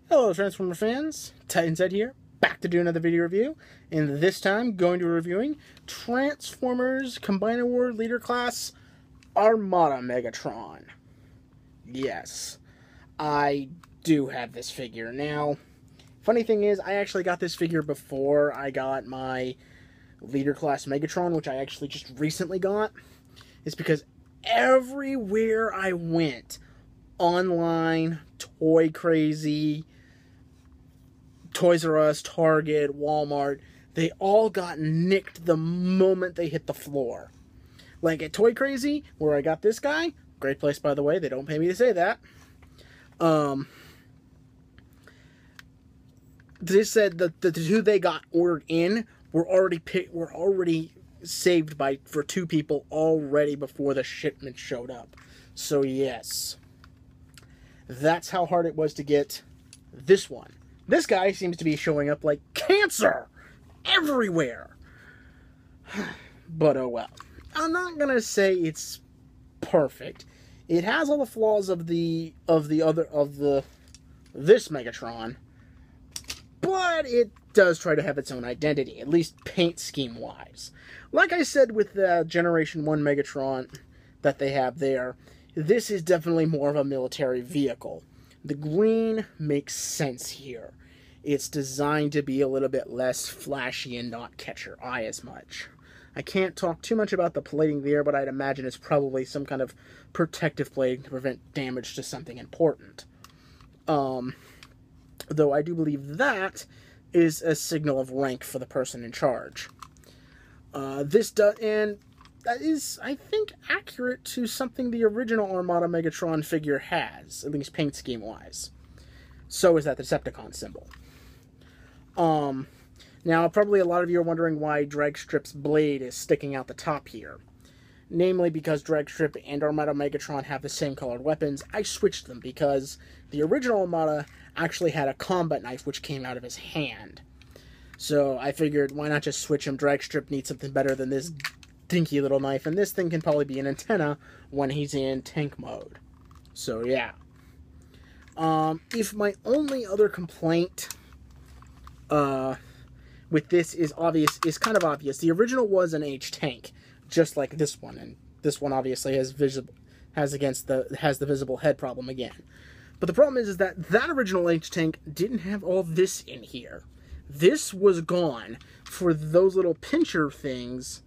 Hello Transformer fans, Titan's here, back to do another video review, and this time going to be reviewing Transformers Combiner War Leader Class Armada Megatron. Yes, I do have this figure. Now, funny thing is, I actually got this figure before I got my Leader Class Megatron, which I actually just recently got. It's because everywhere I went, online, Toy Crazy, Toys R Us, Target, Walmart, they all got nicked the moment they hit the floor. Like at Toy Crazy, where I got this guy, great place by the way, they don't pay me to say that. They said that the two they got ordered in were already saved for two people already before the shipment showed up. So yes, that's how hard it was to get this one. This guy seems to be showing up like cancer everywhere. But oh well. I'm not gonna say it's perfect. It has all the flaws of this Megatron, but it does try to have its own identity, at least paint scheme wise. Like I said with the Generation 1 Megatron that they have there, this is definitely more of a military vehicle. The green makes sense here. It's designed to be a little bit less flashy and not catch your eye as much. I can't talk too much about the plating there, but I'd imagine it's probably some kind of protective plating to prevent damage to something important. Though I do believe that is a signal of rank for the person in charge. And that is, I think, accurate to something the original Armada Megatron figure has, at least paint scheme-wise. So is that the Decepticon symbol. Now, probably a lot of you are wondering why Dragstrip's blade is sticking out the top here. Namely because Dragstrip and Armada Megatron have the same colored weapons. I switched them because the original Armada actually had a combat knife which came out of his hand. So I figured, why not just switch him? Dragstrip needs something better than this dinky little knife, and this thing can probably be an antenna when he's in tank mode. So yeah. If my only other complaint with this is kind of obvious. The original was an H tank, just like this one, and this one obviously has the visible head problem again. But the problem is that original H tank didn't have all this in here. This was gone for those little pincher things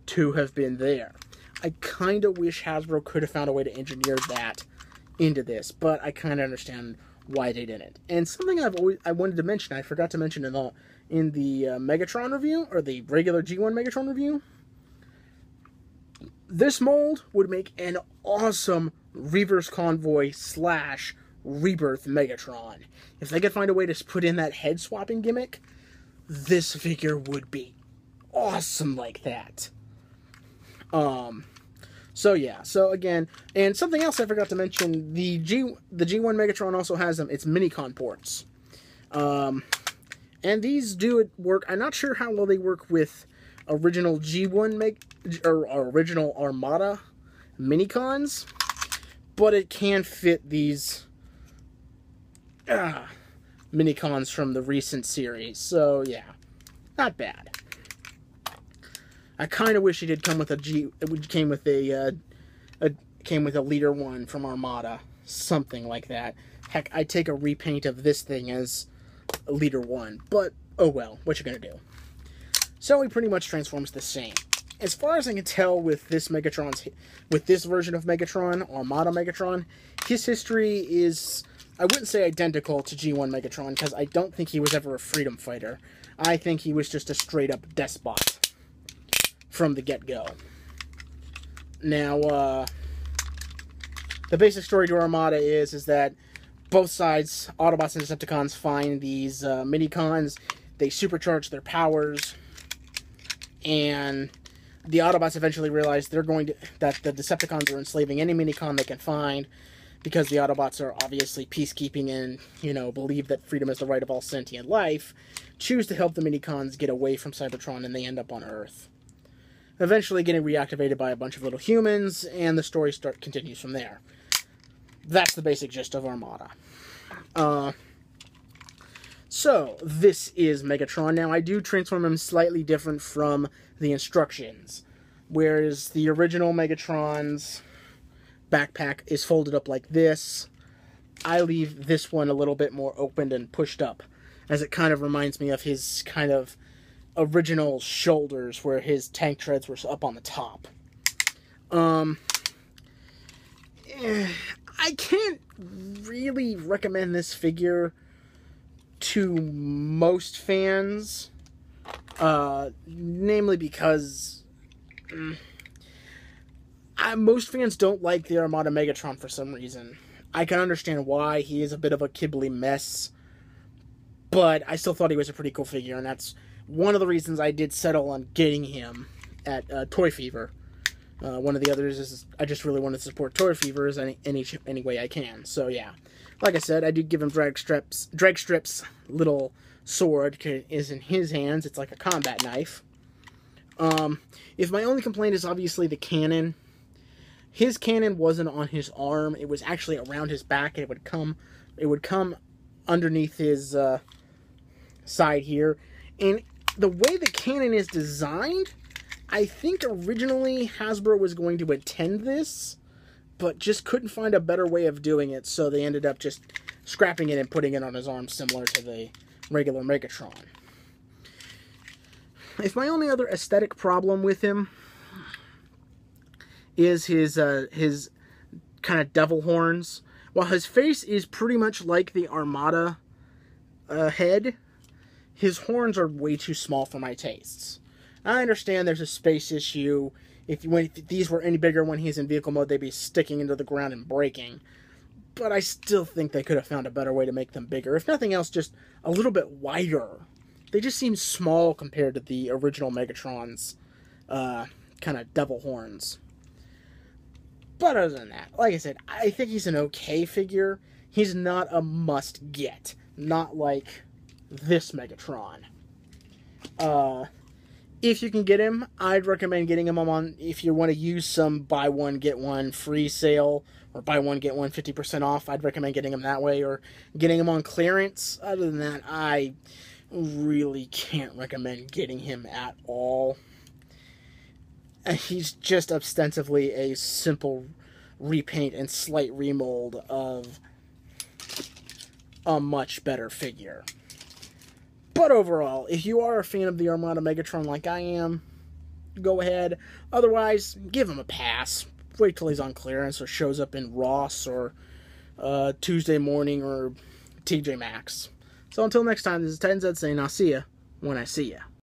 to have been there. I kind of wish Hasbro could have found a way to engineer that into this, but I kind of understand why they didn't. And something I wanted to mention, I forgot to mention in the Megatron review, or the regular G1 Megatron review, this mold would make an awesome Reverse Convoy / Rebirth Megatron. If they could find a way to put in that head swapping gimmick, this figure would be awesome like that. So yeah, so again, and something else I forgot to mention, the G1 Megatron also has its Minicon ports. And these do work. I'm not sure how well they work with original G1 or original Armada Minicons, but it can fit these Minicons from the recent series. So yeah, not bad. I kind of wish it did come with came with a Leader 1 from Armada, something like that. Heck, I'd take a repaint of this thing as a Leader 1, but oh well, what you gonna do? So he pretty much transforms the same. As far as I can tell with this version of Megatron, Armada Megatron, his history is, I wouldn't say identical to G1 Megatron, because I don't think he was ever a freedom fighter. I think he was just a straight-up despot from the get-go. Now, the basic story to Armada is that both sides, Autobots and Decepticons, find these Minicons. They supercharge their powers, and the Autobots eventually realize that the Decepticons are enslaving any Minicon they can find, because the Autobots are obviously peacekeeping and, believe that freedom is the right of all sentient life, choose to help the Minicons get away from Cybertron, and they end up on Earth. Eventually getting reactivated by a bunch of little humans, and the story continues from there. That's the basic gist of Armada. So, this is Megatron. Now, I do transform him slightly different from the instructions. Whereas the original Megatron's backpack is folded up like this, I leave this one a little bit more opened and pushed up, as it kind of reminds me of his kind of original shoulders, where his tank treads were up on the top. I can't really recommend this figure to most fans, namely because most fans don't like the Armada Megatron for some reason. I can understand why. He is a bit of a kibbly mess, but I still thought he was a pretty cool figure, and that's one of the reasons I did settle on getting him at Toy Fever. One of the others is I just really wanted to support Toy Fever as any way I can. So yeah, like I said, I did give him Drag Strip's little sword is in his hands. It's like a combat knife. If my only complaint is obviously the cannon, his cannon wasn't on his arm. It was actually around his back. It would come underneath his side here, and the way the cannon is designed, I think originally Hasbro was going to intend this, but just couldn't find a better way of doing it, so they ended up just scrapping it and putting it on his arm, similar to the regular Megatron. If my only other aesthetic problem with him is his kind of devil horns, while his face is pretty much like the Armada head, his horns are way too small for my tastes. I understand there's a space issue. If these were any bigger when he's in vehicle mode, they'd be sticking into the ground and breaking. But I still think they could have found a better way to make them bigger. If nothing else, just a little bit wider. They just seem small compared to the original Megatron's kind of devil horns. But other than that, like I said, I think he's an okay figure. He's not a must-get. Not like this Megatron. If you can get him, I'd recommend getting him on, if you want to use some buy one, get one free sale, or buy one, get one 50% off, I'd recommend getting him that way, or getting him on clearance. Other than that, I really can't recommend getting him at all. He's just ostensibly a simple repaint and slight remold of a much better figure. But overall, if you are a fan of the Armada Megatron like I am, go ahead. Otherwise, give him a pass. Wait till he's on clearance or shows up in Ross or Tuesday Morning or TJ Maxx. So until next time, this is TenZ saying I'll see ya when I see ya.